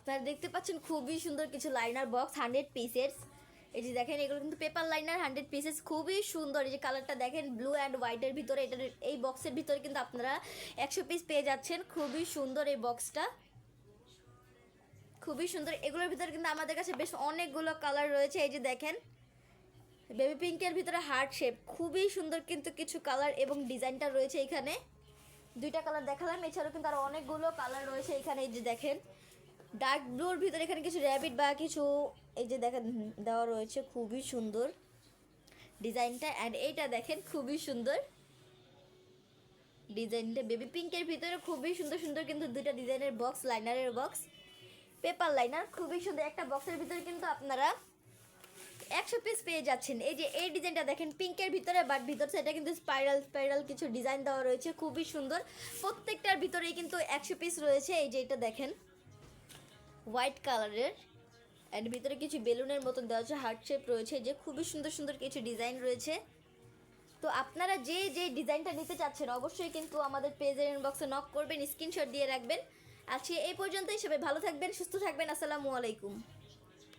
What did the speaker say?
আপনারা দেখতে পাচ্ছেন খুবই সুন্দর কিছু লাইনার বক্স 100 পিসেস। এই যে দেখেন এগুলো কিন্তু পেপার লাইনার 100 পিসেস, খুবই সুন্দর। এই যে কালারটা দেখেন ব্লু অ্যান্ড হোয়াইটের ভিতরে, এটার এই বক্সের ভিতরে কিন্তু আপনারা 100 পিস পেয়ে যাচ্ছেন। খুবই সুন্দর এই বক্সটা, খুবই সুন্দর। এগুলোর ভিতরে কিন্তু আমাদের কাছে বেশ অনেকগুলো কালার রয়েছে। এই যে দেখেন বেবি পিঙ্কের ভিতরে হার্ট শেপ, খুবই সুন্দর কিন্তু কিছু কালার এবং ডিজাইনটা রয়েছে এখানে। দুইটা কালার দেখালাম, এছাড়াও কিন্তু আরও অনেকগুলো কালার রয়েছে এখানে। এই যে দেখেন ডার্ক ব্লুর ভিতরে এখানে কিছু র্যাবিট বা কিছু এই যে দেখেন দেওয়া রয়েছে, খুবই সুন্দর ডিজাইনটা। অ্যান্ড এইটা দেখেন খুবই সুন্দর ডিজাইনটা বেবি পিঙ্কের ভিতরে, খুবই সুন্দর সুন্দর কিন্তু দুইটা ডিজাইনের বক্স, লাইনারের বক্স, পেপার লাইনার, খুবই সুন্দর। একটা বক্সের ভিতরে কিন্তু আপনারা 100 পিস পেয়ে যাচ্ছেন। এই যে এই ডিজাইনটা দেখেন পিঙ্কের ভিতরে, বাট ভিতর সাইডে কিন্তু স্পাইরাল স্পাইরাল কিছু ডিজাইন দেওয়া রয়েছে, খুবই সুন্দর। প্রত্যেকটার ভিতরেই কিন্তু 100 পিস রয়েছে। এই যে এটা দেখেন হোয়াইট কালারের, অ্যান্ড ভিতরে কিছু বেলুনের মতন দেওয়া আছে, হার্ট শেপ রয়েছে, যে খুবই সুন্দর সুন্দর কিছু ডিজাইন রয়েছে। তো আপনারা যে যে ডিজাইনটা নিতে চাচ্ছেন অবশ্যই কিন্তু আমাদের পেজের ইনবক্সে নক করবেন, স্ক্রিনশট দিয়ে রাখবেন। আজকে এই পর্যন্তই, সবাই ভালো থাকবেন, সুস্থ থাকবেন, আসসালামু আলাইকুম।